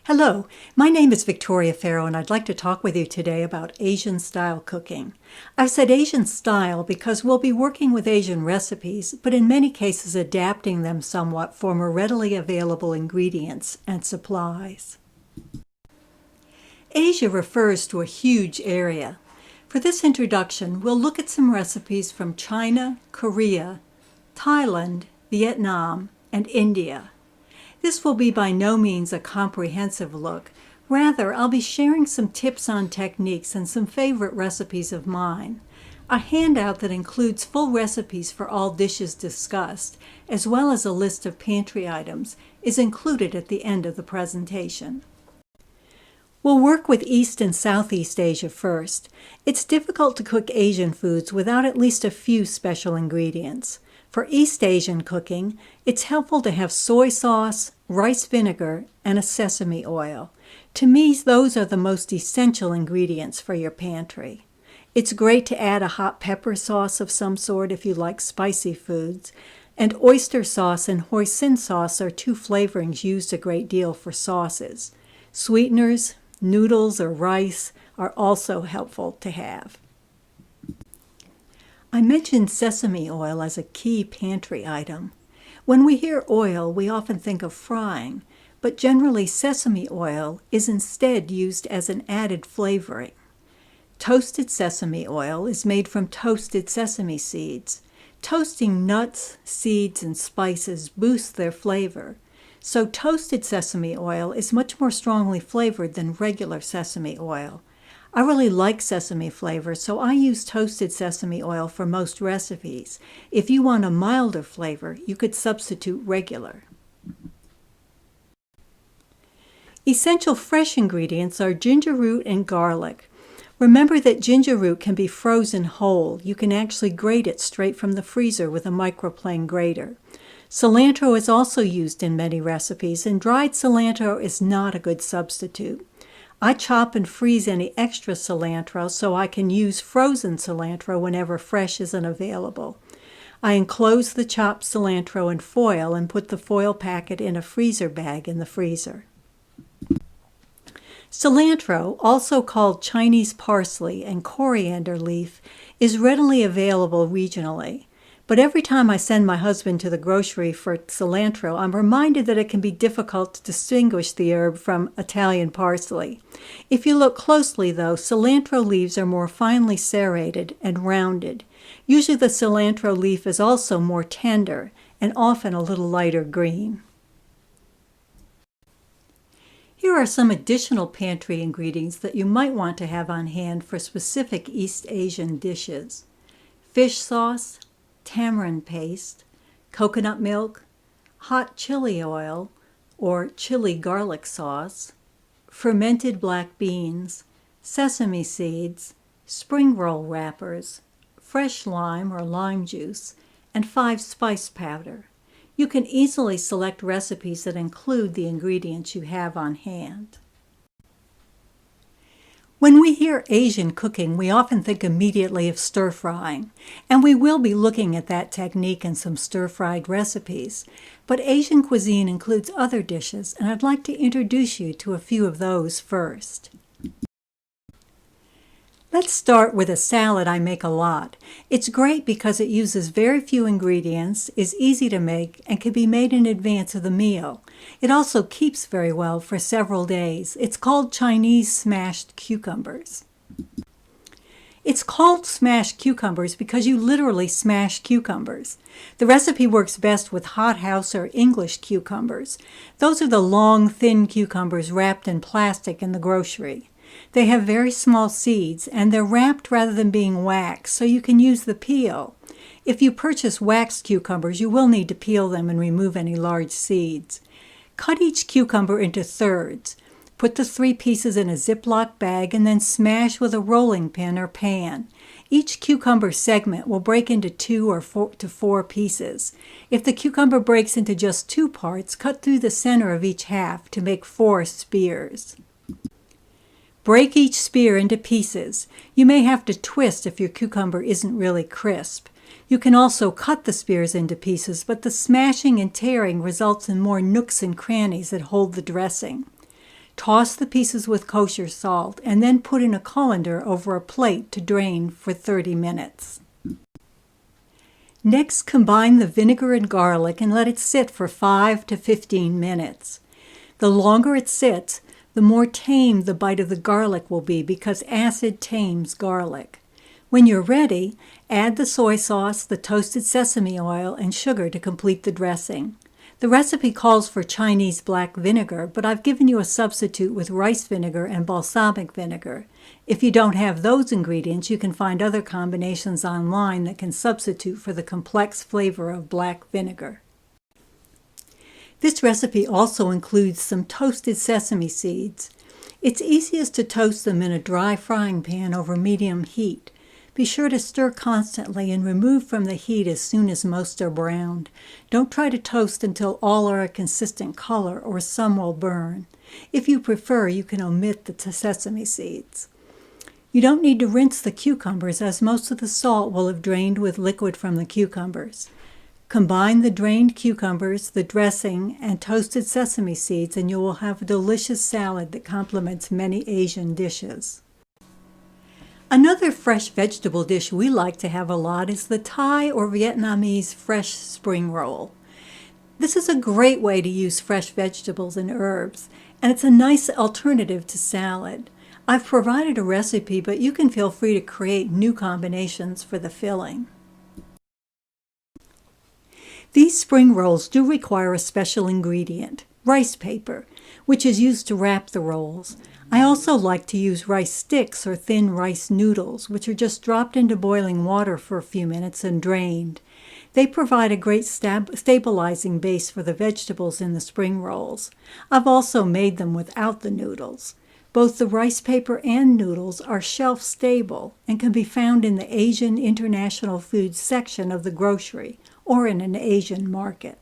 Hello, my name is Victoria Farrow and I'd like to talk with you today about Asian style cooking. I've said Asian style because we'll be working with Asian recipes, but in many cases adapting them somewhat for more readily available ingredients and supplies. Asia refers to a huge area. For this introduction, we'll look at some recipes from China, Korea, Thailand, Vietnam, and India. This will be by no means a comprehensive look. Rather, I'll be sharing some tips on techniques and some favorite recipes of mine. A handout that includes full recipes for all dishes discussed, as well as a list of pantry items, is included at the end of the presentation. We'll work with East and Southeast Asia first. It's difficult to cook Asian foods without at least a few special ingredients. For East Asian cooking, it's helpful to have soy sauce, rice vinegar, and a sesame oil. To me, those are the most essential ingredients for your pantry. It's great to add a hot pepper sauce of some sort if you like spicy foods, and oyster sauce and hoisin sauce are two flavorings used a great deal for sauces. Sweeteners, noodles, or rice are also helpful to have. I mentioned sesame oil as a key pantry item. When we hear oil, we often think of frying, but generally sesame oil is instead used as an added flavoring. Toasted sesame oil is made from toasted sesame seeds. Toasting nuts, seeds, and spices boosts their flavor, so toasted sesame oil is much more strongly flavored than regular sesame oil. I really like sesame flavor, so I use toasted sesame oil for most recipes. If you want a milder flavor, you could substitute regular. Essential fresh ingredients are ginger root and garlic. Remember that ginger root can be frozen whole. You can actually grate it straight from the freezer with a microplane grater. Cilantro is also used in many recipes, and dried cilantro is not a good substitute. I chop and freeze any extra cilantro so I can use frozen cilantro whenever fresh isn't available. I enclose the chopped cilantro in foil and put the foil packet in a freezer bag in the freezer. Cilantro, also called Chinese parsley and coriander leaf, is readily available regionally. But every time I send my husband to the grocery for cilantro, I'm reminded that it can be difficult to distinguish the herb from Italian parsley. If you look closely, though, cilantro leaves are more finely serrated and rounded. Usually the cilantro leaf is also more tender and often a little lighter green. Here are some additional pantry ingredients that you might want to have on hand for specific East Asian dishes. Fish sauce, tamarind paste, coconut milk, hot chili oil or chili garlic sauce, fermented black beans, sesame seeds, spring roll wrappers, fresh lime or lime juice, and 5 spice powder. You can easily select recipes that include the ingredients you have on hand. When we hear Asian cooking, we often think immediately of stir-frying, and we will be looking at that technique in some stir-fried recipes. But Asian cuisine includes other dishes, and I'd like to introduce you to a few of those first. Let's start with a salad I make a lot. It's great because it uses very few ingredients, is easy to make, and can be made in advance of the meal. It also keeps very well for several days. It's called Chinese smashed cucumbers. It's called smashed cucumbers because you literally smash cucumbers. The recipe works best with hothouse or English cucumbers. Those are the long, thin cucumbers wrapped in plastic in the grocery. They have very small seeds, and they're wrapped rather than being waxed, so you can use the peel. If you purchase waxed cucumbers, you will need to peel them and remove any large seeds. Cut each cucumber into thirds. Put the 3 pieces in a Ziploc bag and then smash with a rolling pin or pan. Each cucumber segment will break into 2 or 4 pieces. If the cucumber breaks into just 2 parts, cut through the center of each half to make 4 spears. Break each spear into pieces. You may have to twist if your cucumber isn't really crisp. You can also cut the spears into pieces, but the smashing and tearing results in more nooks and crannies that hold the dressing. Toss the pieces with kosher salt and then put in a colander over a plate to drain for 30 minutes. Next, combine the vinegar and garlic and let it sit for 5 to 15 minutes. The longer it sits, the more tame the bite of the garlic will be because acid tames garlic. When you're ready, add the soy sauce, the toasted sesame oil, and sugar to complete the dressing. The recipe calls for Chinese black vinegar, but I've given you a substitute with rice vinegar and balsamic vinegar. If you don't have those ingredients, you can find other combinations online that can substitute for the complex flavor of black vinegar. This recipe also includes some toasted sesame seeds. It's easiest to toast them in a dry frying pan over medium heat. Be sure to stir constantly and remove from the heat as soon as most are browned. Don't try to toast until all are a consistent color or some will burn. If you prefer, you can omit the sesame seeds. You don't need to rinse the cucumbers as most of the salt will have drained with liquid from the cucumbers. Combine the drained cucumbers, the dressing, and toasted sesame seeds and you will have a delicious salad that complements many Asian dishes. Another fresh vegetable dish we like to have a lot is the Thai or Vietnamese fresh spring roll. This is a great way to use fresh vegetables and herbs, and it's a nice alternative to salad. I've provided a recipe, but you can feel free to create new combinations for the filling. These spring rolls do require a special ingredient, rice paper, which is used to wrap the rolls. I also like to use rice sticks or thin rice noodles, which are just dropped into boiling water for a few minutes and drained. They provide a great stabilizing base for the vegetables in the spring rolls. I've also made them without the noodles. Both the rice paper and noodles are shelf stable and can be found in the Asian International Foods section of the grocery or in an Asian market.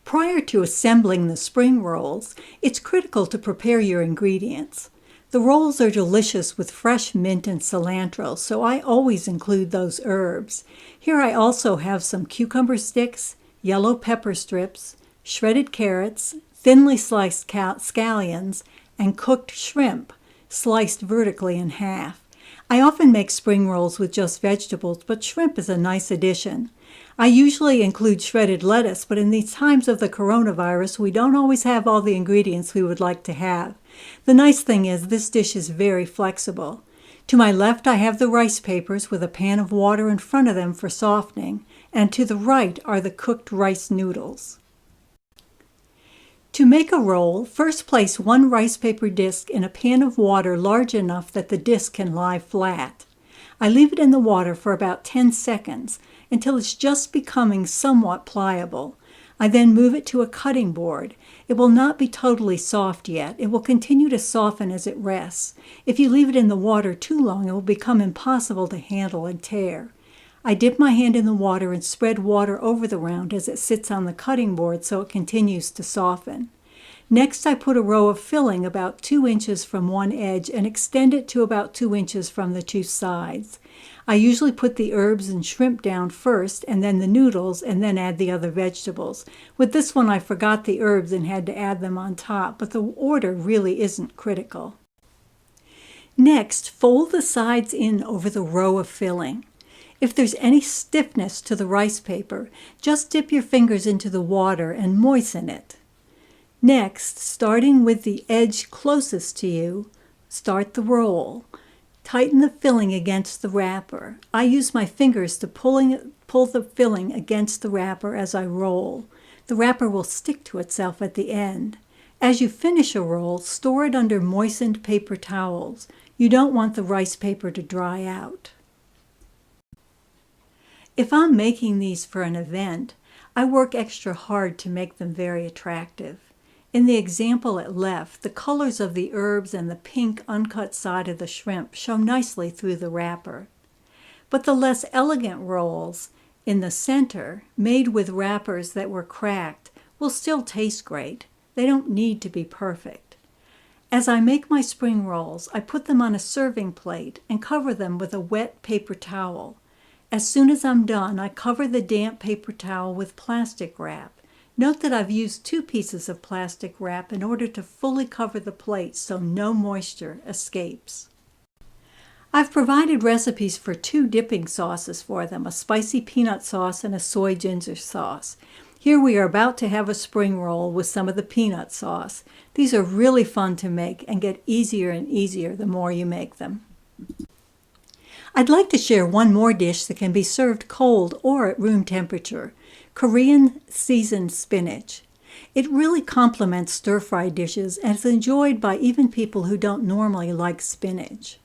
Prior to assembling the spring rolls, it's critical to prepare your ingredients. The rolls are delicious with fresh mint and cilantro, so I always include those herbs. Here I also have some cucumber sticks, yellow pepper strips, shredded carrots, thinly sliced scallions, and cooked shrimp, sliced vertically in half. I often make spring rolls with just vegetables, but shrimp is a nice addition. I usually include shredded lettuce, but in these times of the coronavirus, we don't always have all the ingredients we would like to have. The nice thing is this dish is very flexible. To my left, I have the rice papers with a pan of water in front of them for softening, and to the right are the cooked rice noodles. To make a roll, first place one rice paper disc in a pan of water large enough that the disc can lie flat. I leave it in the water for about 10 seconds until it's just becoming somewhat pliable. I then move it to a cutting board. It will not be totally soft yet. It will continue to soften as it rests. If you leave it in the water too long, it will become impossible to handle and tear. I dip my hand in the water and spread water over the round as it sits on the cutting board so it continues to soften. Next, I put a row of filling about 2 inches from one edge and extend it to about 2 inches from the two sides. I usually put the herbs and shrimp down first and then the noodles and then add the other vegetables. With this one, I forgot the herbs and had to add them on top, but the order really isn't critical. Next, fold the sides in over the row of filling. If there's any stiffness to the rice paper, just dip your fingers into the water and moisten it. Next, starting with the edge closest to you, start the roll. Tighten the filling against the wrapper. I use my fingers to pull the filling against the wrapper as I roll. The wrapper will stick to itself at the end. As you finish a roll, store it under moistened paper towels. You don't want the rice paper to dry out. If I'm making these for an event, I work extra hard to make them very attractive. In the example at left, the colors of the herbs and the pink uncut side of the shrimp show nicely through the wrapper. But the less elegant rolls in the center, made with wrappers that were cracked, will still taste great. They don't need to be perfect. As I make my spring rolls, I put them on a serving plate and cover them with a wet paper towel. As soon as I'm done, I cover the damp paper towel with plastic wrap. Note that I've used 2 pieces of plastic wrap in order to fully cover the plate so no moisture escapes. I've provided recipes for 2 dipping sauces for them, a spicy peanut sauce and a soy ginger sauce. Here we are about to have a spring roll with some of the peanut sauce. These are really fun to make and get easier and easier the more you make them. I'd like to share one more dish that can be served cold or at room temperature: Korean seasoned spinach. It really complements stir-fry dishes and is enjoyed by even people who don't normally like spinach.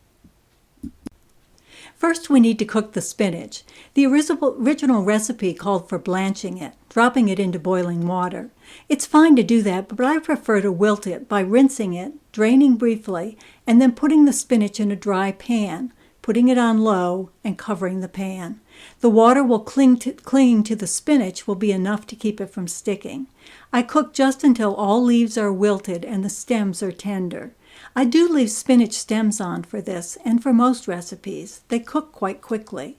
First, we need to cook the spinach. The original recipe called for blanching it, dropping it into boiling water. It's fine to do that, but I prefer to wilt it by rinsing it, draining briefly, and then putting the spinach in a dry pan, putting it on low and covering the pan. The water will clinging to the spinach will be enough to keep it from sticking. I cook just until all leaves are wilted and the stems are tender. I do leave spinach stems on for this and for most recipes. They cook quite quickly.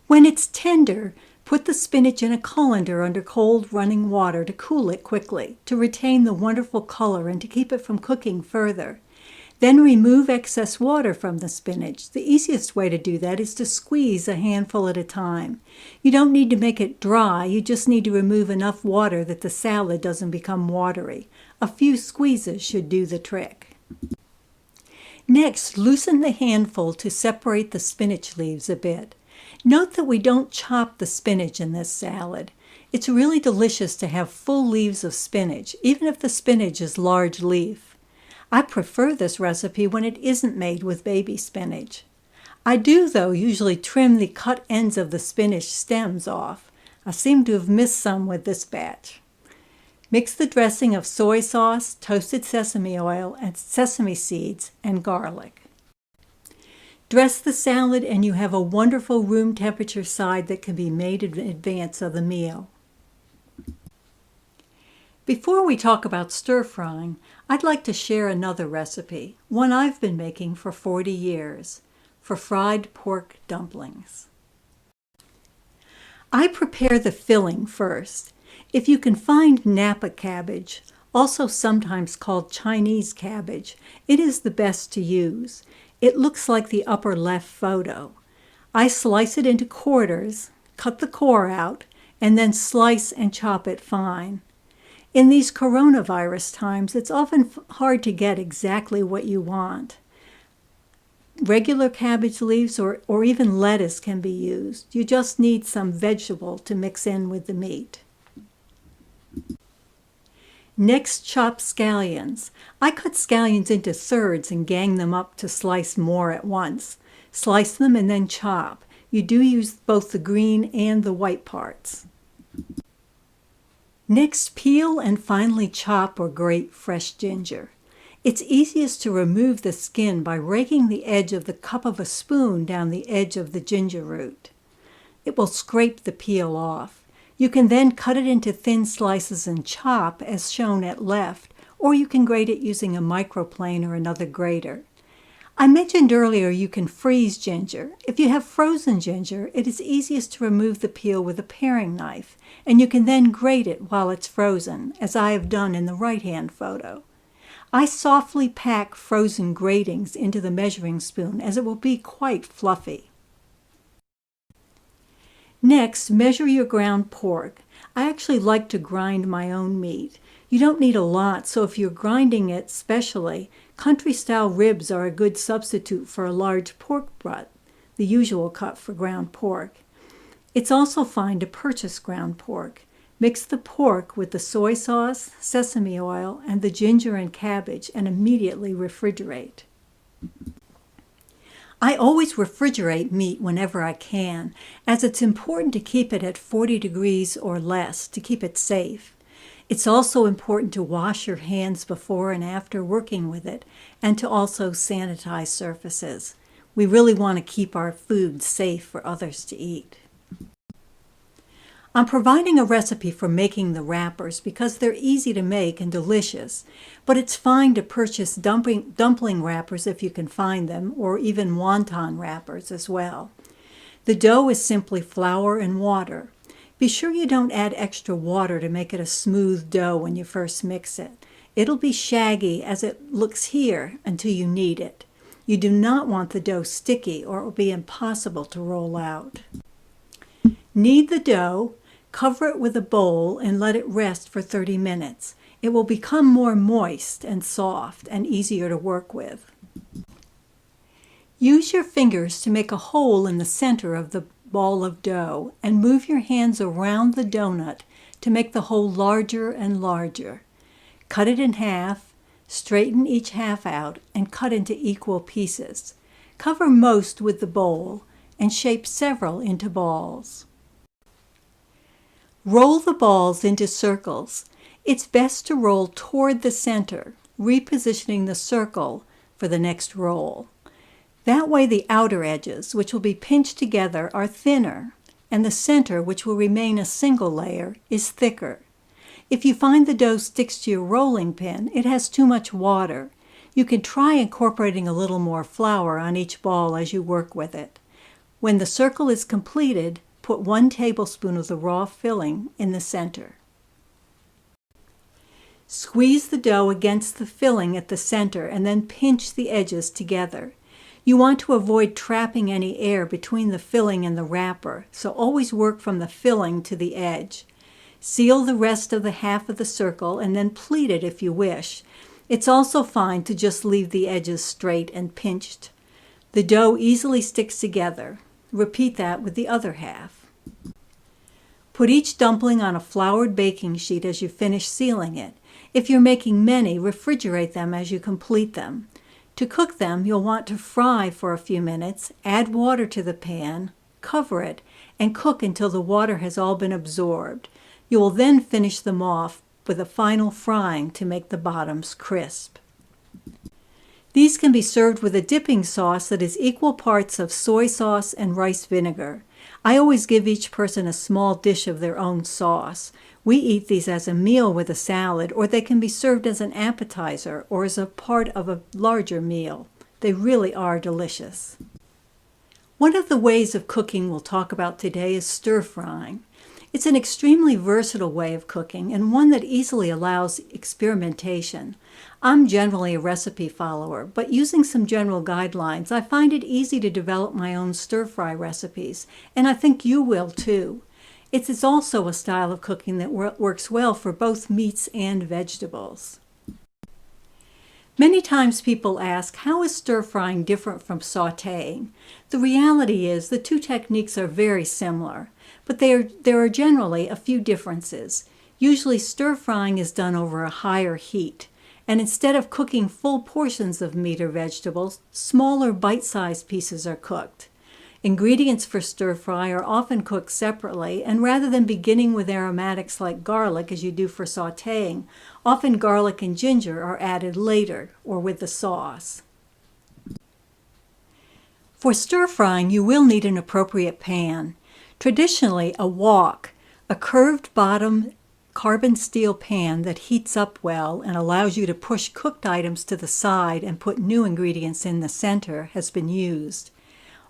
When it's tender, put the spinach in a colander under cold running water to cool it quickly, to retain the wonderful color and to keep it from cooking further. Then remove excess water from the spinach. The easiest way to do that is to squeeze a handful at a time. You don't need to make it dry, you just need to remove enough water that the salad doesn't become watery. A few squeezes should do the trick. Next, loosen the handful to separate the spinach leaves a bit. Note that we don't chop the spinach in this salad. It's really delicious to have full leaves of spinach, even if the spinach is large leaf. I prefer this recipe when it isn't made with baby spinach. I do, though, usually trim the cut ends of the spinach stems off. I seem to have missed some with this batch. Mix the dressing of soy sauce, toasted sesame oil, and sesame seeds, and garlic. Dress the salad and you have a wonderful room temperature side that can be made in advance of the meal. Before we talk about stir-frying, I'd like to share another recipe, one I've been making for 40 years, for fried pork dumplings. I prepare the filling first. If you can find Napa cabbage, also sometimes called Chinese cabbage, it is the best to use. It looks like the upper left photo. I slice it into quarters, cut the core out, and then slice and chop it fine. In these coronavirus times, it's often hard to get exactly what you want. Regular cabbage leaves or even lettuce can be used. You just need some vegetable to mix in with the meat. Next, chop scallions. I cut scallions into thirds and gang them up to slice more at once. Slice them and then chop. You do use both the green and the white parts. Next, peel and finely chop or grate fresh ginger. It's easiest to remove the skin by raking the edge of the cup of a spoon down the edge of the ginger root. It will scrape the peel off. You can then cut it into thin slices and chop as shown at left, or you can grate it using a microplane or another grater. I mentioned earlier you can freeze ginger. If you have frozen ginger, it is easiest to remove the peel with a paring knife, and you can then grate it while it's frozen, as I have done in the right-hand photo. I softly pack frozen gratings into the measuring spoon as it will be quite fluffy. Next, measure your ground pork. I actually like to grind my own meat. You don't need a lot, so if you're grinding it specially, country-style ribs are a good substitute for a large pork butt, the usual cut for ground pork. It's also fine to purchase ground pork. Mix the pork with the soy sauce, sesame oil, and the ginger and cabbage and immediately refrigerate. I always refrigerate meat whenever I can, as it's important to keep it at 40 degrees or less to keep it safe. It's also important to wash your hands before and after working with it, and to also sanitize surfaces. We really want to keep our food safe for others to eat. I'm providing a recipe for making the wrappers because they're easy to make and delicious, but it's fine to purchase dumpling wrappers if you can find them, or even wonton wrappers as well. The dough is simply flour and water. Be sure you don't add extra water to make it a smooth dough when you first mix it. It'll be shaggy as it looks here until you knead it. You do not want the dough sticky or it will be impossible to roll out. Knead the dough, cover it with a bowl and let it rest for 30 minutes. It will become more moist and soft and easier to work with. Use your fingers to make a hole in the center of the ball of dough and move your hands around the donut to make the hole larger and larger. Cut it in half, straighten each half out, and cut into equal pieces. Cover most with the bowl and shape several into balls. Roll the balls into circles. It's best to roll toward the center, repositioning the circle for the next roll. That way the outer edges, which will be pinched together, are thinner, and the center, which will remain a single layer, is thicker. If you find the dough sticks to your rolling pin, it has too much water. You can try incorporating a little more flour on each ball as you work with it. When the circle is completed, put 1 tablespoon of the raw filling in the center. Squeeze the dough against the filling at the center and then pinch the edges together. You want to avoid trapping any air between the filling and the wrapper, so always work from the filling to the edge. Seal the rest of the half of the circle and then pleat it if you wish. It's also fine to just leave the edges straight and pinched. The dough easily sticks together. Repeat that with the other half. Put each dumpling on a floured baking sheet as you finish sealing it. If you're making many, refrigerate them as you complete them. To cook them, you'll want to fry for a few minutes, add water to the pan, cover it, and cook until the water has all been absorbed. You will then finish them off with a final frying to make the bottoms crisp. These can be served with a dipping sauce that is equal parts of soy sauce and rice vinegar. I always give each person a small dish of their own sauce. We eat these as a meal with a salad, or they can be served as an appetizer or as a part of a larger meal. They really are delicious. One of the ways of cooking we'll talk about today is stir-frying. It's an extremely versatile way of cooking and one that easily allows experimentation. I'm generally a recipe follower, but using some general guidelines, I find it easy to develop my own stir-fry recipes, and I think you will too. It is also a style of cooking that works well for both meats and vegetables. Many times people ask, how is stir-frying different from sautéing? The reality is the two techniques are very similar, but there are generally a few differences. Usually stir-frying is done over a higher heat, and instead of cooking full portions of meat or vegetables, smaller bite-sized pieces are cooked. Ingredients for stir-fry are often cooked separately, and rather than beginning with aromatics like garlic as you do for sautéing, often garlic and ginger are added later or with the sauce. For stir-frying, you will need an appropriate pan. Traditionally, a wok, a curved bottom carbon steel pan that heats up well and allows you to push cooked items to the side and put new ingredients in the center, has been used.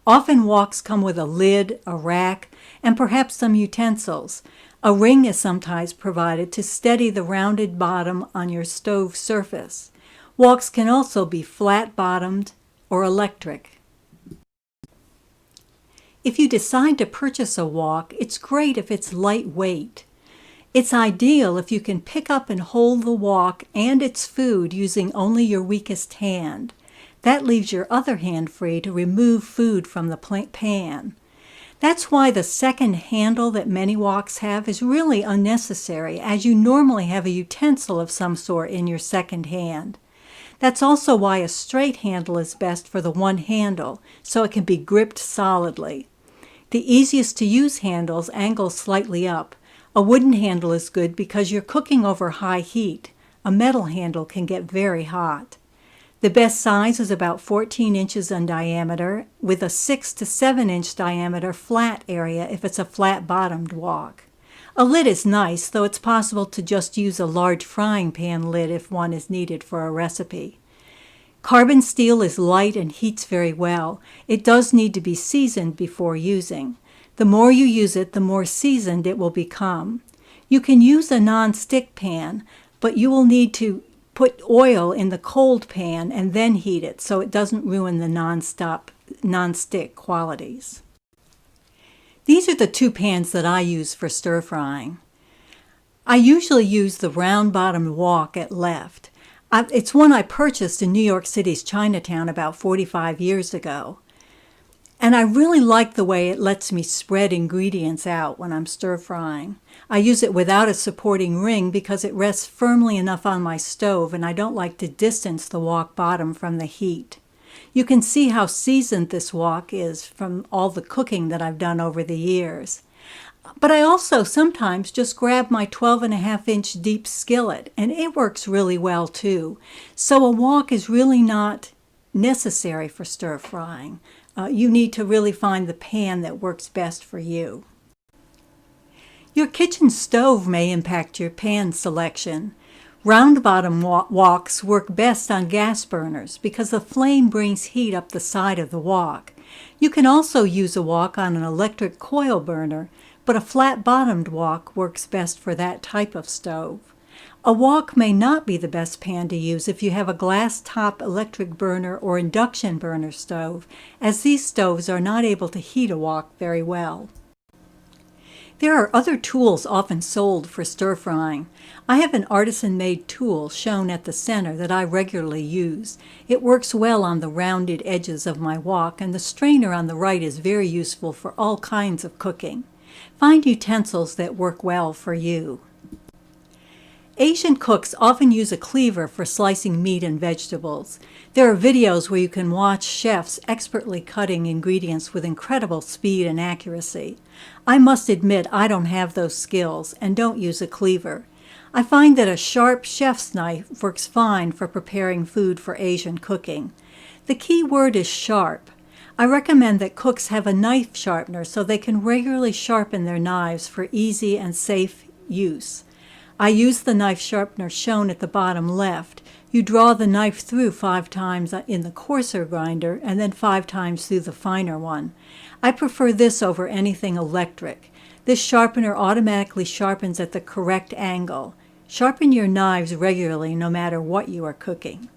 Often woks come with a lid, a rack, and perhaps some utensils. A ring is sometimes provided to steady the rounded bottom on your stove surface. Woks can also be flat-bottomed or electric. If you decide to purchase a wok, it's great if it's lightweight. It's ideal if you can pick up and hold the wok and its food using only your weakest hand. That leaves your other hand free to remove food from the pan. That's why the second handle that many woks have is really unnecessary, as you normally have a utensil of some sort in your second hand. That's also why a straight handle is best for the one handle, so it can be gripped solidly. The easiest to use handles angle slightly up. A wooden handle is good because you're cooking over high heat. A metal handle can get very hot. The best size is about 14 inches in diameter, with a 6 to 7 inch diameter flat area if it's a flat-bottomed wok. A lid is nice, though it's possible to just use a large frying pan lid if one is needed for a recipe. Carbon steel is light and heats very well. It does need to be seasoned before using. The more you use it, the more seasoned it will become. You can use a non-stick pan, but you will need to put oil in the cold pan and then heat it so it doesn't ruin the non-stick qualities. These are the two pans that I use for stir frying. I usually use the round-bottomed wok at left. It's one I purchased in New York City's Chinatown about 45 years ago. And I really like the way it lets me spread ingredients out when I'm stir frying. I use it without a supporting ring because it rests firmly enough on my stove and I don't like to distance the wok bottom from the heat. You can see how seasoned this wok is from all the cooking that I've done over the years. But I also sometimes just grab my 12.5-inch deep skillet, and it works really well too. So a wok is really not necessary for stir frying. You need to really find the pan that works best for you. Your kitchen stove may impact your pan selection. Round-bottom woks work best on gas burners because the flame brings heat up the side of the wok. You can also use a wok on an electric coil burner, but a flat-bottomed wok works best for that type of stove. A wok may not be the best pan to use if you have a glass-top electric burner or induction burner stove, as these stoves are not able to heat a wok very well. There are other tools often sold for stir frying. I have an artisan-made tool shown at the center that I regularly use. It works well on the rounded edges of my wok, and the strainer on the right is very useful for all kinds of cooking. Find utensils that work well for you. Asian cooks often use a cleaver for slicing meat and vegetables. There are videos where you can watch chefs expertly cutting ingredients with incredible speed and accuracy. I must admit I don't have those skills and don't use a cleaver. I find that a sharp chef's knife works fine for preparing food for Asian cooking. The key word is sharp. I recommend that cooks have a knife sharpener so they can regularly sharpen their knives for easy and safe use. I use the knife sharpener shown at the bottom left. You draw the knife through 5 times in the coarser grinder and then 5 times through the finer one. I prefer this over anything electric. This sharpener automatically sharpens at the correct angle. Sharpen your knives regularly no matter what you are cooking.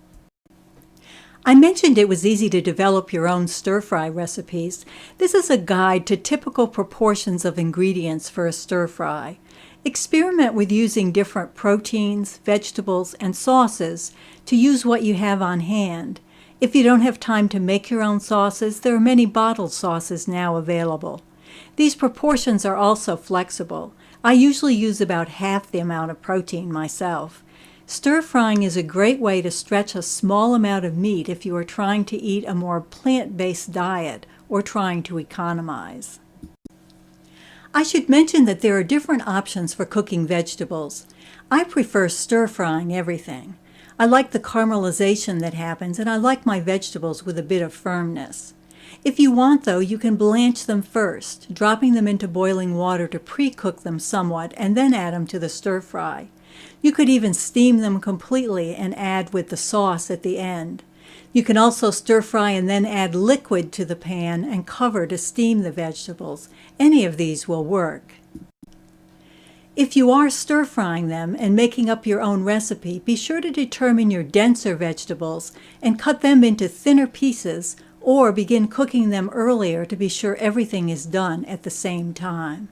I mentioned it was easy to develop your own stir-fry recipes. This is a guide to typical proportions of ingredients for a stir-fry. Experiment with using different proteins, vegetables, and sauces to use what you have on hand. If you don't have time to make your own sauces, there are many bottled sauces now available. These proportions are also flexible. I usually use about half the amount of protein myself. Stir-frying is a great way to stretch a small amount of meat if you are trying to eat a more plant-based diet or trying to economize. I should mention that there are different options for cooking vegetables. I prefer stir-frying everything. I like the caramelization that happens, and I like my vegetables with a bit of firmness. If you want, though, you can blanch them first, dropping them into boiling water to pre-cook them somewhat and then add them to the stir-fry. You could even steam them completely and add with the sauce at the end. You can also stir-fry and then add liquid to the pan and cover to steam the vegetables. Any of these will work. If you are stir-frying them and making up your own recipe, be sure to determine your denser vegetables and cut them into thinner pieces, or begin cooking them earlier to be sure everything is done at the same time.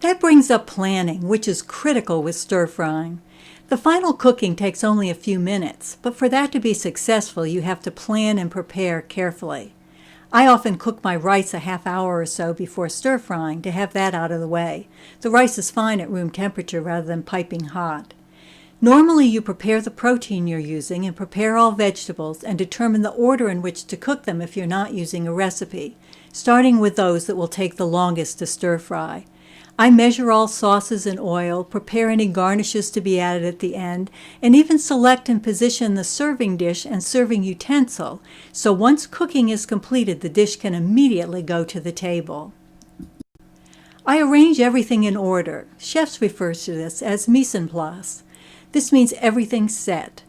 That brings up planning, which is critical with stir-frying. The final cooking takes only a few minutes, but for that to be successful, you have to plan and prepare carefully. I often cook my rice a half hour or so before stir-frying to have that out of the way. The rice is fine at room temperature rather than piping hot. Normally, you prepare the protein you're using and prepare all vegetables and determine the order in which to cook them if you're not using a recipe, starting with those that will take the longest to stir-fry. I measure all sauces and oil, prepare any garnishes to be added at the end, and even select and position the serving dish and serving utensil, so once cooking is completed, the dish can immediately go to the table. I arrange everything in order. Chefs refer to this as mise en place. This means everything's set.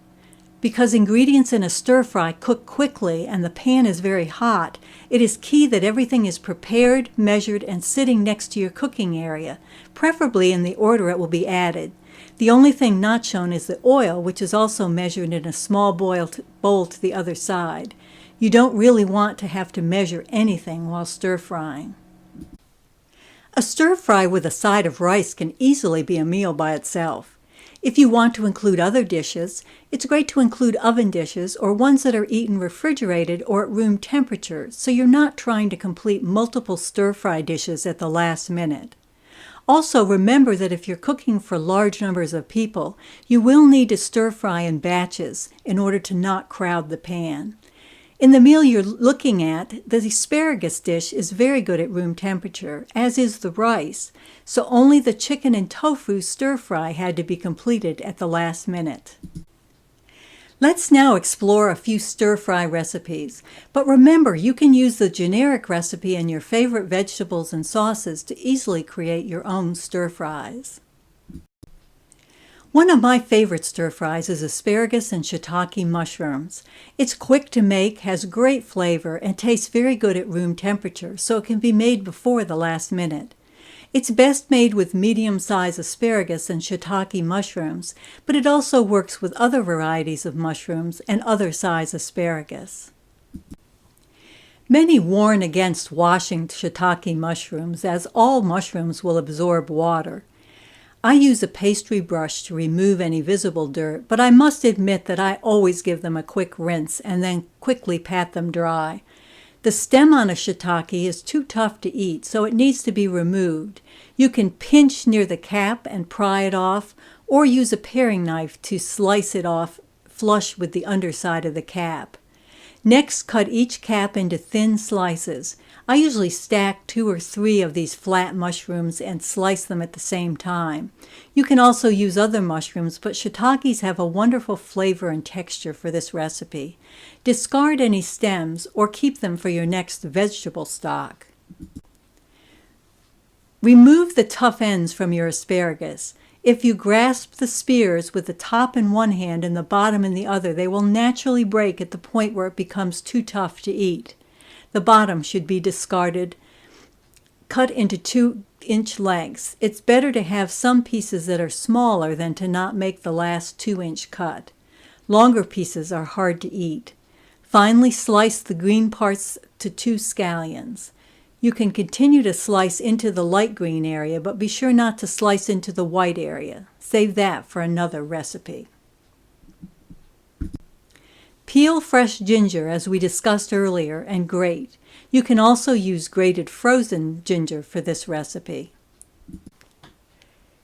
Because ingredients in a stir-fry cook quickly and the pan is very hot, it is key that everything is prepared, measured, and sitting next to your cooking area, preferably in the order it will be added. The only thing not shown is the oil, which is also measured in a small bowl to the other side. You don't really want to have to measure anything while stir-frying. A stir-fry with a side of rice can easily be a meal by itself. If you want to include other dishes, it's great to include oven dishes or ones that are eaten refrigerated or at room temperature, so you're not trying to complete multiple stir-fry dishes at the last minute. Also, remember that if you're cooking for large numbers of people, you will need to stir-fry in batches in order to not crowd the pan. In the meal you're looking at, the asparagus dish is very good at room temperature, as is the rice, so only the chicken and tofu stir-fry had to be completed at the last minute. Let's now explore a few stir-fry recipes, but remember you can use the generic recipe and your favorite vegetables and sauces to easily create your own stir-fries. One of my favorite stir-fries is asparagus and shiitake mushrooms. It's quick to make, has great flavor, and tastes very good at room temperature, so it can be made before the last minute. It's best made with medium-sized asparagus and shiitake mushrooms, but it also works with other varieties of mushrooms and other size asparagus. Many warn against washing shiitake mushrooms, as all mushrooms will absorb water. I use a pastry brush to remove any visible dirt, but I must admit that I always give them a quick rinse and then quickly pat them dry. The stem on a shiitake is too tough to eat, so it needs to be removed. You can pinch near the cap and pry it off, or use a paring knife to slice it off flush with the underside of the cap. Next, cut each cap into thin slices. I usually stack 2 or 3 of these flat mushrooms and slice them at the same time. You can also use other mushrooms, but shiitakes have a wonderful flavor and texture for this recipe. Discard any stems or keep them for your next vegetable stock. Remove the tough ends from your asparagus. If you grasp the spears with the top in one hand and the bottom in the other, they will naturally break at the point where it becomes too tough to eat. The bottom should be discarded, cut into 2-inch lengths. It's better to have some pieces that are smaller than to not make the last 2-inch cut. Longer pieces are hard to eat. Finally, slice the green parts to 2 scallions. You can continue to slice into the light green area, but be sure not to slice into the white area. Save that for another recipe. Peel fresh ginger, as we discussed earlier, and grate. You can also use grated frozen ginger for this recipe.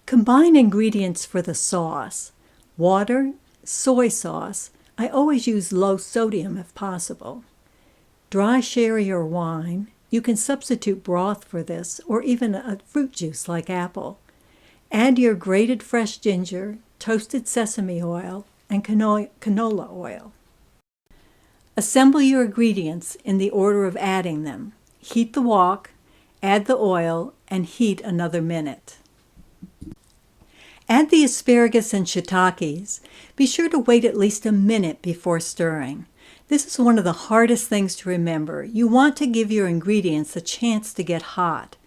Combine ingredients for the sauce. Water, soy sauce. I always use low sodium if possible. Dry sherry or wine. You can substitute broth for this, or even a fruit juice like apple. Add your grated fresh ginger, toasted sesame oil, and canola oil. Assemble your ingredients in the order of adding them. Heat the wok, add the oil, and heat another minute. Add the asparagus and shiitakes. Be sure to wait at least a minute before stirring. This is one of the hardest things to remember. You want to give your ingredients a chance to get hot.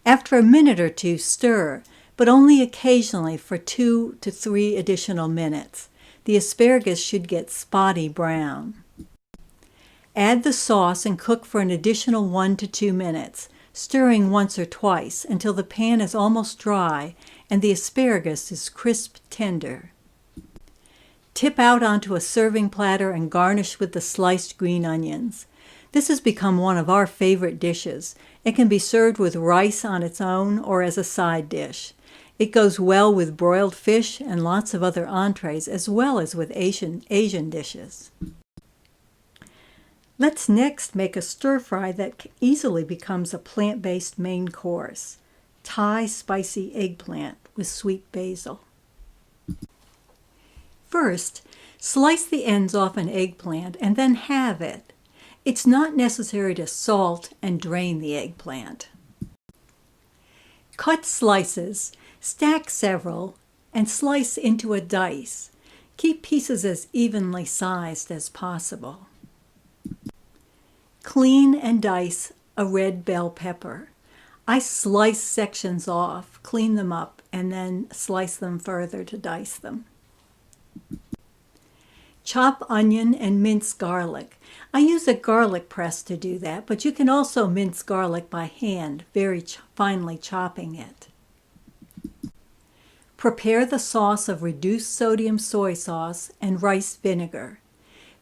After a minute or two, stir, but only occasionally for 2 to 3 additional minutes. The asparagus should get spotty brown. Add the sauce and cook for an additional 1 to 2 minutes, stirring once or twice until the pan is almost dry and the asparagus is crisp tender. Tip out onto a serving platter and garnish with the sliced green onions. This has become one of our favorite dishes. It can be served with rice on its own or as a side dish. It goes well with broiled fish and lots of other entrees, as well as with Asian dishes. Let's next make a stir-fry that easily becomes a plant-based main course. Thai spicy eggplant with sweet basil. First, slice the ends off an eggplant and then halve it. It's not necessary to salt and drain the eggplant. Cut slices, stack several, and slice into a dice. Keep pieces as evenly sized as possible. Clean and dice a red bell pepper. I slice sections off, clean them up, and then slice them further to dice them. Chop onion and mince garlic. I use a garlic press to do that, but you can also mince garlic by hand, very finely chopping it. Prepare the sauce of reduced sodium soy sauce and rice vinegar.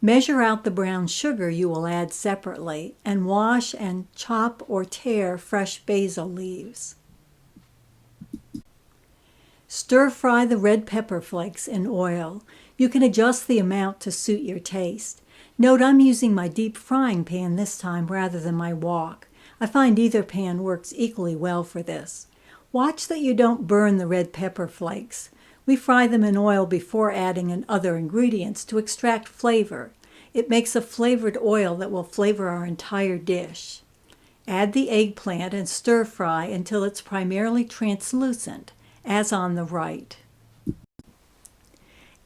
Measure out the brown sugar you will add separately, and wash and chop or tear fresh basil leaves. Stir fry the red pepper flakes in oil. You can adjust the amount to suit your taste. Note I'm using my deep frying pan this time rather than my wok. I find either pan works equally well for this. Watch that you don't burn the red pepper flakes. We fry them in oil before adding in other ingredients to extract flavor. It makes a flavored oil that will flavor our entire dish. Add the eggplant and stir fry until it's primarily translucent, as on the right.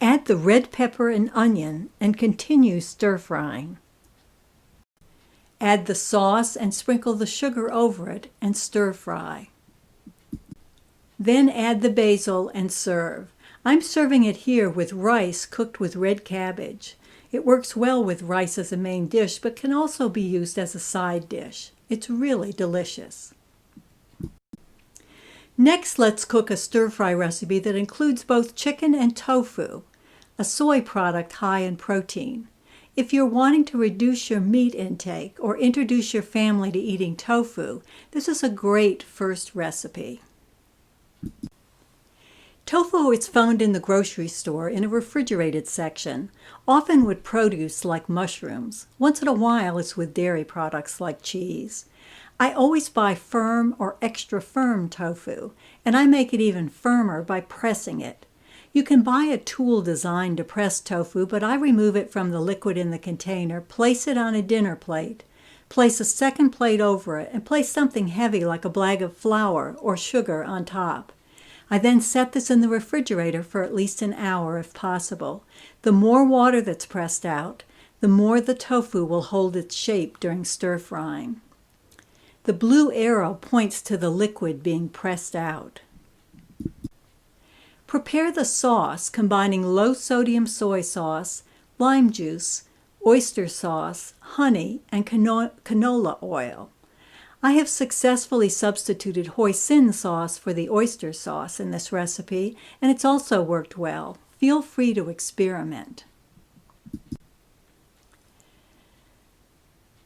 Add the red pepper and onion and continue stir frying. Add the sauce and sprinkle the sugar over it and stir fry. Then add the basil and serve. I'm serving it here with rice cooked with red cabbage. It works well with rice as a main dish, but can also be used as a side dish. It's really delicious. Next, let's cook a stir-fry recipe that includes both chicken and tofu, a soy product high in protein. If you're wanting to reduce your meat intake or introduce your family to eating tofu, this is a great first recipe. Tofu is found in the grocery store in a refrigerated section, often with produce like mushrooms. Once in a while it's with dairy products like cheese. I always buy firm or extra firm tofu, and I make it even firmer by pressing it. You can buy a tool designed to press tofu, but I remove it from the liquid in the container, place it on a dinner plate, place a second plate over it, and place something heavy like a bag of flour or sugar on top. I then set this in the refrigerator for at least an hour if possible. The more water that's pressed out, the more the tofu will hold its shape during stir frying. The blue arrow points to the liquid being pressed out. Prepare the sauce combining low-sodium soy sauce, lime juice, oyster sauce, honey, and canola oil. I have successfully substituted hoisin sauce for the oyster sauce in this recipe, and it's also worked well. Feel free to experiment.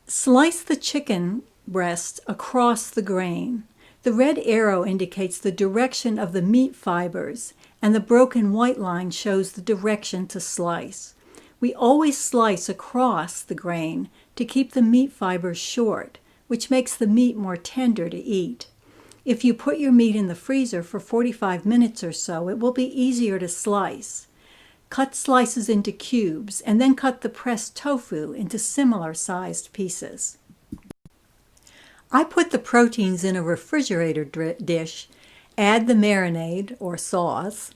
Slice the chicken breast across the grain. The red arrow indicates the direction of the meat fibers, and the broken white line shows the direction to slice. We always slice across the grain to keep the meat fibers short, which makes the meat more tender to eat. If you put your meat in the freezer for 45 minutes or so, it will be easier to slice. Cut slices into cubes and then cut the pressed tofu into similar sized pieces. I put the proteins in a refrigerator dish, add the marinade or sauce,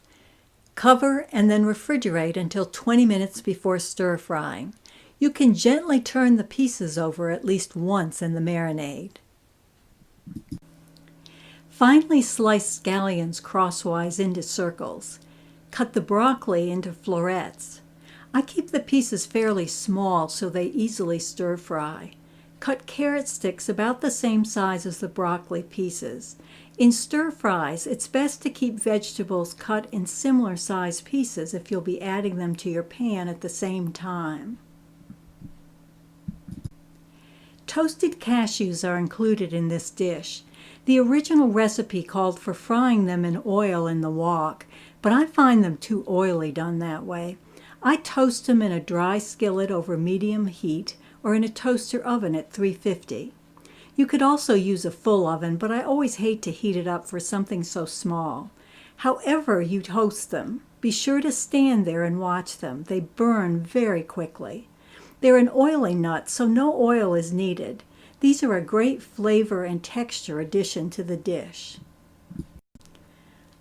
cover and then refrigerate until 20 minutes before stir frying. You can gently turn the pieces over at least once in the marinade. Finely slice scallions crosswise into circles. Cut the broccoli into florets. I keep the pieces fairly small so they easily stir fry. Cut carrot sticks about the same size as the broccoli pieces. In stir fries, it's best to keep vegetables cut in similar size pieces if you'll be adding them to your pan at the same time. Toasted cashews are included in this dish. The original recipe called for frying them in oil in the wok, but I find them too oily done that way. I toast them in a dry skillet over medium heat or in a toaster oven at 350. You could also use a full oven, but I always hate to heat it up for something so small. However you toast them, be sure to stand there and watch them. They burn very quickly. They're an oily nut, so no oil is needed. These are a great flavor and texture addition to the dish.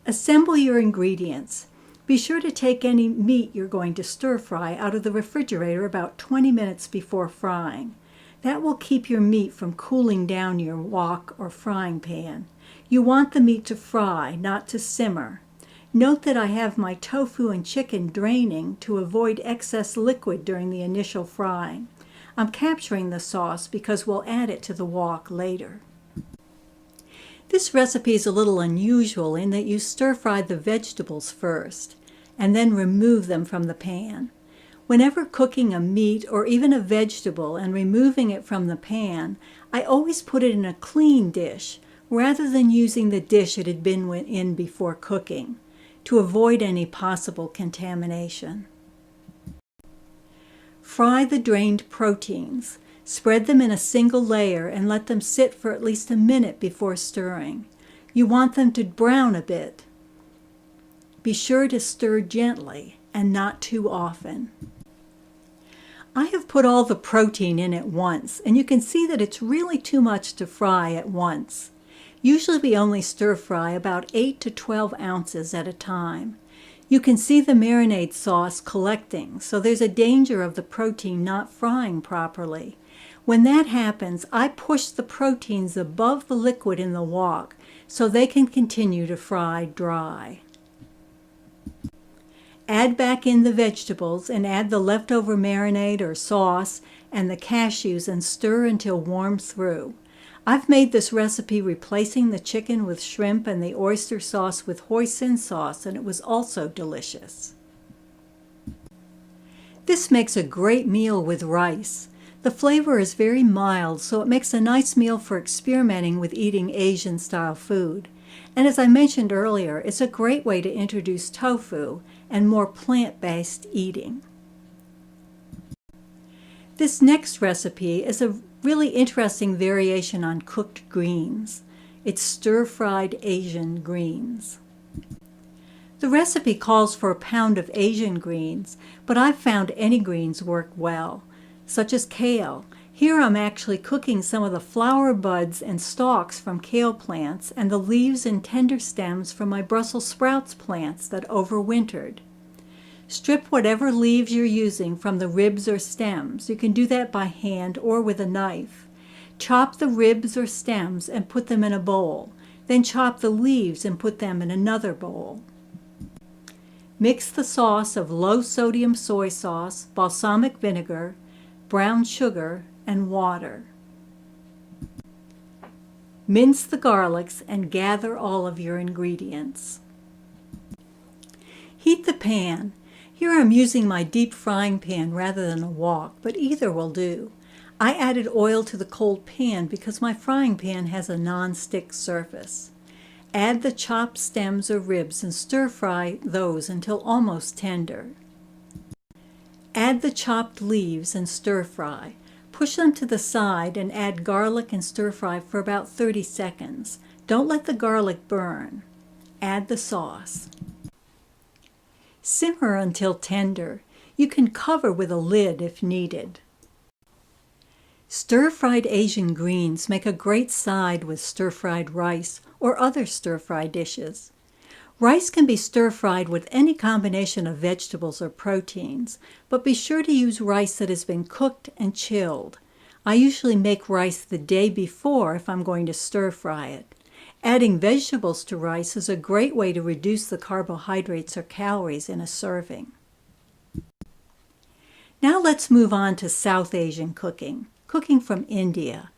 Assemble your ingredients. Be sure to take any meat you're going to stir fry out of the refrigerator about 20 minutes before frying. That will keep your meat from cooling down your wok or frying pan. You want the meat to fry, not to simmer. Note that I have my tofu and chicken draining to avoid excess liquid during the initial frying. I'm capturing the sauce because we'll add it to the wok later. This recipe is a little unusual in that you stir-fry the vegetables first and then remove them from the pan. Whenever cooking a meat or even a vegetable and removing it from the pan, I always put it in a clean dish rather than using the dish it had been in before cooking, to avoid any possible contamination. Fry the drained proteins. Spread them in a single layer and let them sit for at least a minute before stirring. You want them to brown a bit. Be sure to stir gently and not too often. I have put all the protein in at once, and you can see that it's really too much to fry at once. Usually we only stir fry about 8 to 12 ounces at a time. You can see the marinade sauce collecting, so there's a danger of the protein not frying properly. When that happens, I push the proteins above the liquid in the wok so they can continue to fry dry. Add back in the vegetables and add the leftover marinade or sauce and the cashews and stir until warm through. I've made this recipe replacing the chicken with shrimp and the oyster sauce with hoisin sauce, and it was also delicious. This makes a great meal with rice. The flavor is very mild, so it makes a nice meal for experimenting with eating Asian-style food. And as I mentioned earlier, it's a great way to introduce tofu and more plant-based eating. This next recipe is a really interesting variation on cooked greens. It's stir-fried Asian greens. The recipe calls for a pound of Asian greens, but I've found any greens work well, such as kale. Here I'm actually cooking some of the flower buds and stalks from kale plants and the leaves and tender stems from my Brussels sprouts plants that overwintered. Strip whatever leaves you're using from the ribs or stems. You can do that by hand or with a knife. Chop the ribs or stems and put them in a bowl. Then chop the leaves and put them in another bowl. Mix the sauce of low-sodium soy sauce, balsamic vinegar, brown sugar, and water. Mince the garlics and gather all of your ingredients. Heat the pan. Here I'm using my deep frying pan rather than a wok, but either will do. I added oil to the cold pan because my frying pan has a non-stick surface. Add the chopped stems or ribs and stir-fry those until almost tender. Add the chopped leaves and stir-fry. Push them to the side and add garlic and stir-fry for about 30 seconds. Don't let the garlic burn. Add the sauce. Simmer until tender. You can cover with a lid if needed. Stir-fried Asian greens make a great side with stir-fried rice or other stir-fry dishes. Rice can be stir-fried with any combination of vegetables or proteins, but be sure to use rice that has been cooked and chilled. I usually make rice the day before if I'm going to stir-fry it. Adding vegetables to rice is a great way to reduce the carbohydrates or calories in a serving. Now let's move on to South Asian cooking from India.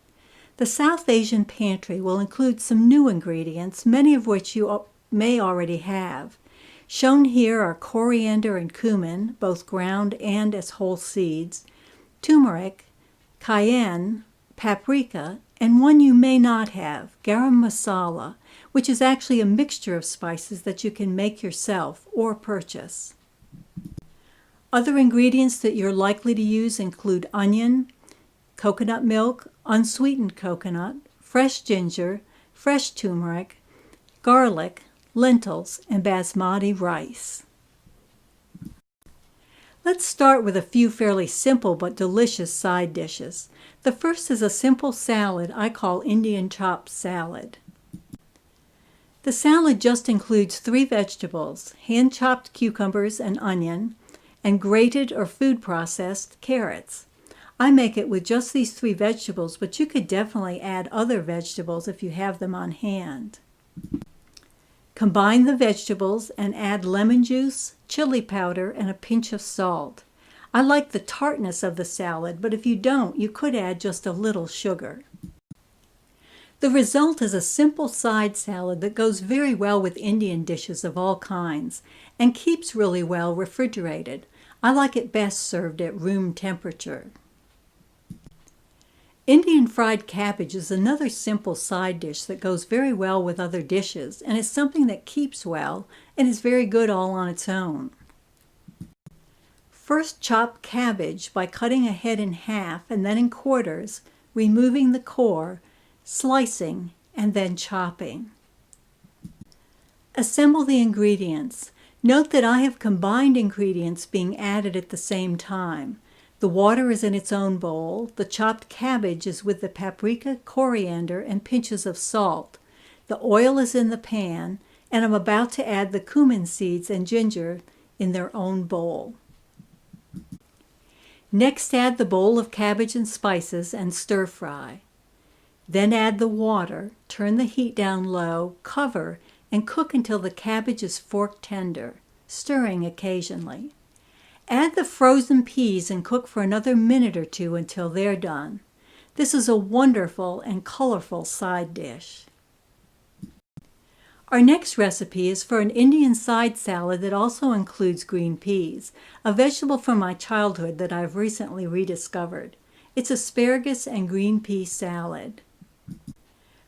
The South Asian pantry will include some new ingredients, many of which you may already have. Shown here are coriander and cumin, both ground and as whole seeds, turmeric, cayenne, paprika, and one you may not have, garam masala, which is actually a mixture of spices that you can make yourself or purchase. Other ingredients that you're likely to use include onion, coconut milk, unsweetened coconut, fresh ginger, fresh turmeric, garlic, lentils, and basmati rice. Let's start with a few fairly simple but delicious side dishes. The first is a simple salad I call Indian chopped salad. The salad just includes 3 vegetables, hand-chopped cucumbers and onion, and grated or food-processed carrots. I make it with just these 3 vegetables, but you could definitely add other vegetables if you have them on hand. Combine the vegetables and add lemon juice, chili powder, and a pinch of salt. I like the tartness of the salad, but if you don't, you could add just a little sugar. The result is a simple side salad that goes very well with Indian dishes of all kinds and keeps really well refrigerated. I like it best served at room temperature. Indian fried cabbage is another simple side dish that goes very well with other dishes and is something that keeps well and is very good all on its own. First, chop cabbage by cutting a head in half and then in quarters, removing the core, slicing, and then chopping. Assemble the ingredients. Note that I have combined ingredients being added at the same time. The water is in its own bowl, the chopped cabbage is with the paprika, coriander, and pinches of salt. The oil is in the pan, and I'm about to add the cumin seeds and ginger in their own bowl. Next, add the bowl of cabbage and spices and stir fry. Then add the water, turn the heat down low, cover, and cook until the cabbage is fork tender, stirring occasionally. Add the frozen peas and cook for another minute or 2 until they're done. This is a wonderful and colorful side dish. Our next recipe is for an Indian side salad that also includes green peas, a vegetable from my childhood that I've recently rediscovered. It's asparagus and green pea salad.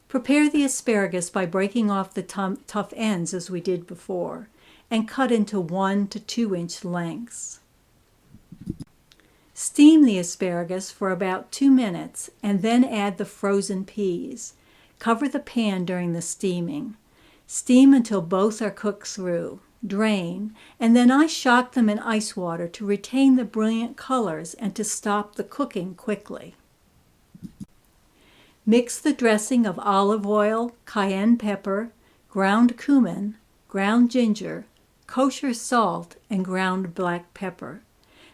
Prepare the asparagus by breaking off the tough ends as we did before, and cut into 1 to 2 inch lengths. Steam the asparagus for about 2 minutes and then add the frozen peas. Cover the pan during the steaming. Steam until both are cooked through. Drain, and then I shock them in ice water to retain the brilliant colors and to stop the cooking quickly. Mix the dressing of olive oil, cayenne pepper, ground cumin, ground ginger, kosher salt, and ground black pepper.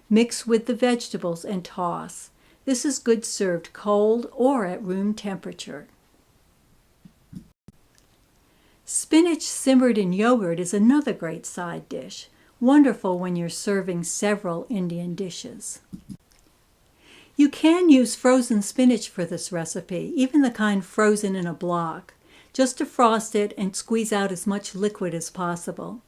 Mix with the vegetables and toss. This is good served cold or at room temperature. Spinach simmered in yogurt is another great side dish, wonderful when you're serving several Indian dishes. You can use frozen spinach for this recipe, even the kind frozen in a block, just defrost it and squeeze out as much liquid as possible.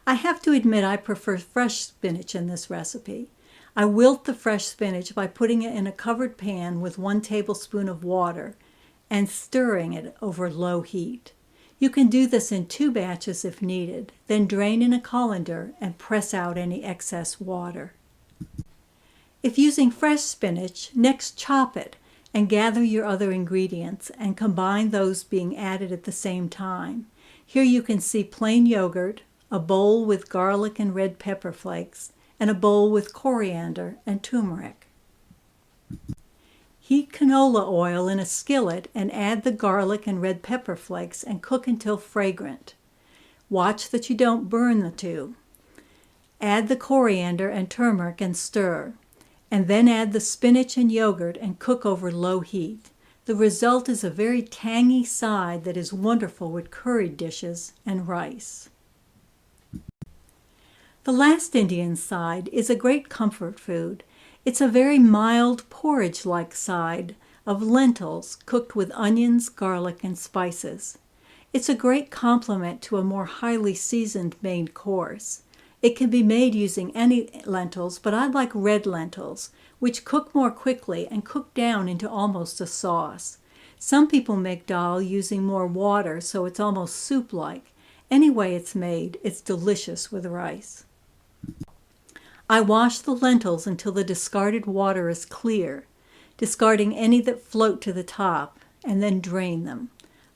I have to admit I prefer fresh spinach in this recipe. I wilt the fresh spinach by putting it in a covered pan with 1 tablespoon of water and stirring it over low heat. You can do this in 2 batches if needed, then drain in a colander and press out any excess water. If using fresh spinach, next chop it and gather your other ingredients and combine those being added at the same time. Here you can see plain yogurt, a bowl with garlic and red pepper flakes, and a bowl with coriander and turmeric. Heat canola oil in a skillet and add the garlic and red pepper flakes and cook until fragrant. Watch that you don't burn the 2. Add the coriander and turmeric and stir, and then add the spinach and yogurt and cook over low heat. The result is a very tangy side that is wonderful with curried dishes and rice. The last Indian side is a great comfort food. It's a very mild porridge-like side of lentils cooked with onions, garlic, and spices. It's a great complement to a more highly seasoned main course. It can be made using any lentils, but I like red lentils, which cook more quickly and cook down into almost a sauce. Some people make dal using more water, so it's almost soup-like. Any way it's made, it's delicious with rice. I wash the lentils until the discarded water is clear, discarding any that float to the top, and then drain them.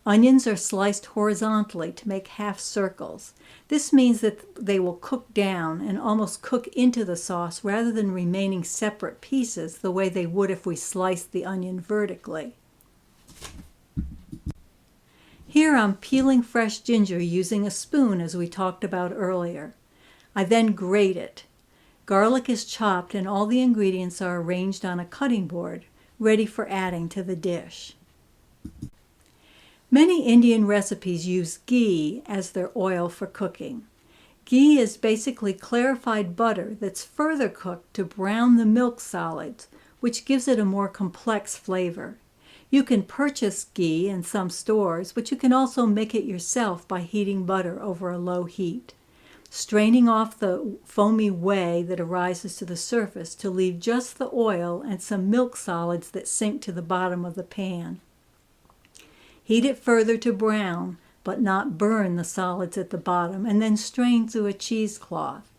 Onions are sliced horizontally to make half circles. This means that they will cook down and almost cook into the sauce rather than remaining separate pieces the way they would if we sliced the onion vertically. Here I'm peeling fresh ginger using a spoon as we talked about earlier. I then grate it. Garlic is chopped and all the ingredients are arranged on a cutting board, ready for adding to the dish. Many Indian recipes use ghee as their oil for cooking. Ghee is basically clarified butter that's further cooked to brown the milk solids, which gives it a more complex flavor. You can purchase ghee in some stores, but you can also make it yourself by heating butter over a low heat, straining off the foamy whey that arises to the surface to leave just the oil and some milk solids that sink to the bottom of the pan. Heat it further to brown, but not burn the solids at the bottom, and then strain through a cheesecloth.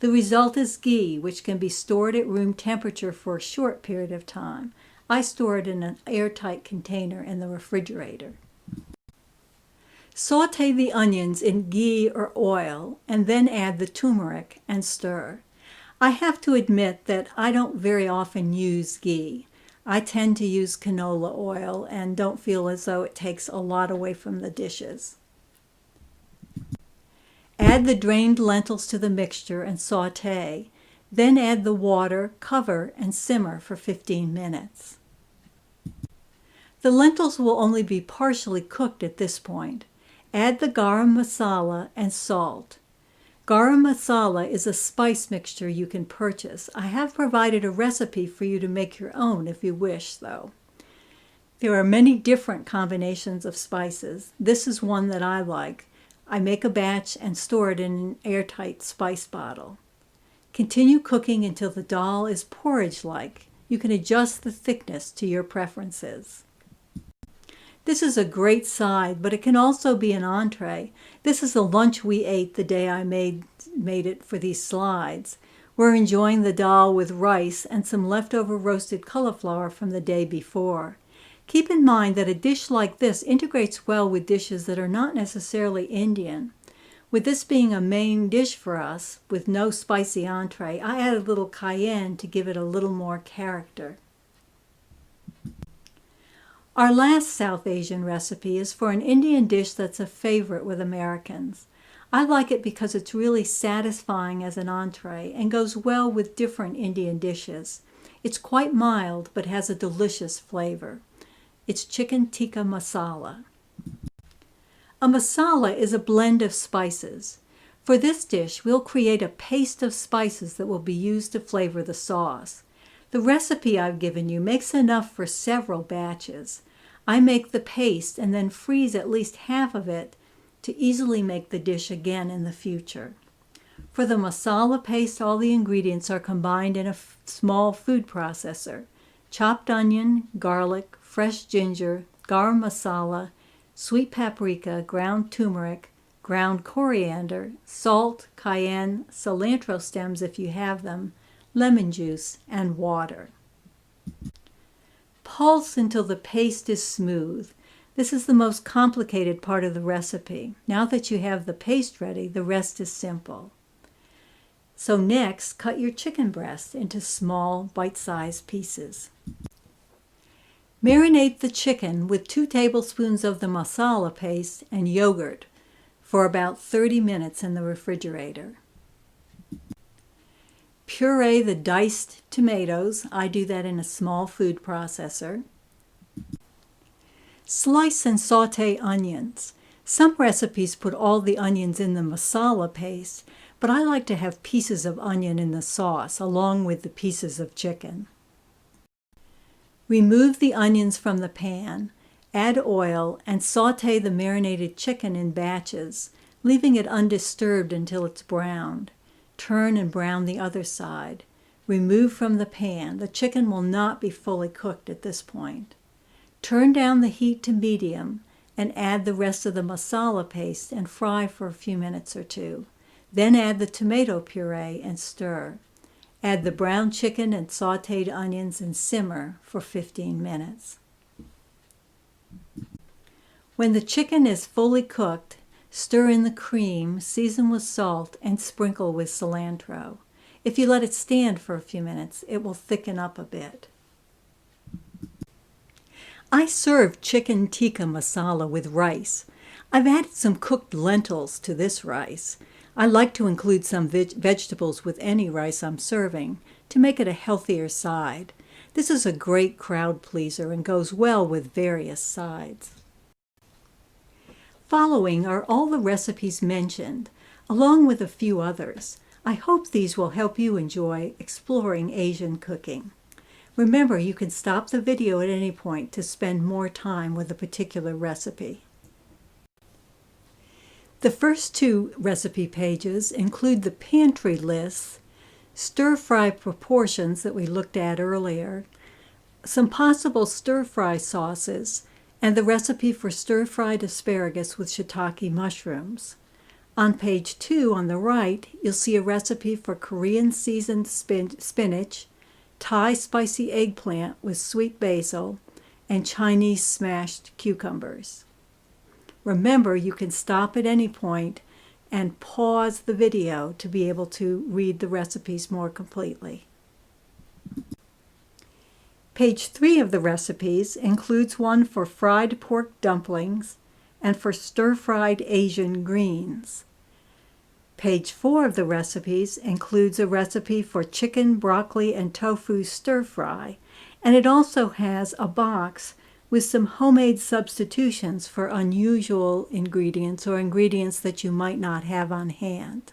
The result is ghee, which can be stored at room temperature for a short period of time. I store it in an airtight container in the refrigerator. Saute the onions in ghee or oil, and then add the turmeric and stir. I have to admit that I don't very often use ghee. I tend to use canola oil and don't feel as though it takes a lot away from the dishes. Add the drained lentils to the mixture and saute. Then add the water, cover, and simmer for 15 minutes. The lentils will only be partially cooked at this point. Add the garam masala and salt. Garam masala is a spice mixture you can purchase. I have provided a recipe for you to make your own if you wish, though. There are many different combinations of spices. This is one that I like. I make a batch and store it in an airtight spice bottle. Continue cooking until the dal is porridge-like. You can adjust the thickness to your preferences. This is a great side, but it can also be an entree. This is the lunch we ate the day I made it for these slides. We're enjoying the dal with rice and some leftover roasted cauliflower from the day before. Keep in mind that a dish like this integrates well with dishes that are not necessarily Indian. With this being a main dish for us, with no spicy entree, I added a little cayenne to give it a little more character. Our last South Asian recipe is for an Indian dish that's a favorite with Americans. I like it because it's really satisfying as an entree and goes well with different Indian dishes. It's quite mild but has a delicious flavor. It's chicken tikka masala. A masala is a blend of spices. For this dish, we'll create a paste of spices that will be used to flavor the sauce. The recipe I've given you makes enough for several batches. I make the paste and then freeze at least half of it to easily make the dish again in the future. For the masala paste, all the ingredients are combined in a small food processor. Chopped onion, garlic, fresh ginger, garam masala, sweet paprika, ground turmeric, ground coriander, salt, cayenne, cilantro stems if you have them, lemon juice, and water. Pulse until the paste is smooth. This is the most complicated part of the recipe. Now that you have the paste ready, the rest is simple. So next, cut your chicken breast into small, bite-sized pieces. Marinate the chicken with 2 tablespoons of the masala paste and yogurt for about 30 minutes in the refrigerator. Puree the diced tomatoes. I do that in a small food processor. Slice and saute onions. Some recipes put all the onions in the masala paste, but I like to have pieces of onion in the sauce along with the pieces of chicken. Remove the onions from the pan, add oil, and saute the marinated chicken in batches, leaving it undisturbed until it's browned. Turn and brown the other side. Remove from the pan. The chicken will not be fully cooked at this point. Turn down the heat to medium and add the rest of the masala paste and fry for a few minutes or two. Then add the tomato puree and stir. Add the browned chicken and sauteed onions and simmer for 15 minutes. When the chicken is fully cooked, stir in the cream, season with salt, and sprinkle with cilantro. If you let it stand for a few minutes, it will thicken up a bit. I serve chicken tikka masala with rice. I've added some cooked lentils to this rice. I like to include some vegetables with any rice I'm serving to make it a healthier side. This is a great crowd pleaser and goes well with various sides. Following are all the recipes mentioned, along with a few others. I hope these will help you enjoy exploring Asian cooking. Remember, you can stop the video at any point to spend more time with a particular recipe. The first two recipe pages include the pantry lists, stir-fry proportions that we looked at earlier, some possible stir-fry sauces, and the recipe for stir-fried asparagus with shiitake mushrooms. On page 2 on the right, you'll see a recipe for Korean seasoned spinach, Thai spicy eggplant with sweet basil, and Chinese smashed cucumbers. Remember, you can stop at any point and pause the video to be able to read the recipes more completely. Page 3 of the recipes includes one for fried pork dumplings and for stir-fried Asian greens. Page 4 of the recipes includes a recipe for chicken, broccoli, and tofu stir-fry, and it also has a box with some homemade substitutions for unusual ingredients or ingredients that you might not have on hand.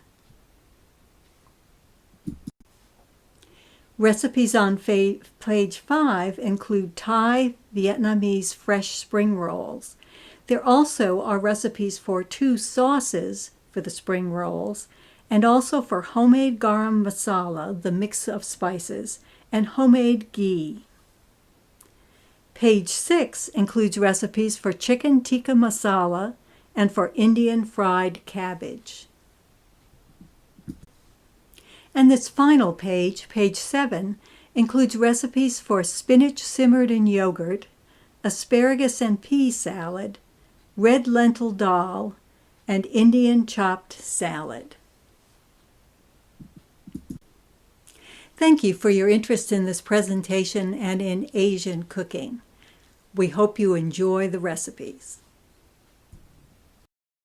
Recipes on page 5 include Thai Vietnamese fresh spring rolls. There also are recipes for 2 sauces for the spring rolls, and also for homemade garam masala, the mix of spices, and homemade ghee. Page 6 includes recipes for chicken tikka masala and for Indian fried cabbage. And this final page, page 7, includes recipes for spinach simmered in yogurt, asparagus and pea salad, red lentil dal, and Indian chopped salad. Thank you for your interest in this presentation and in Asian cooking. We hope you enjoy the recipes.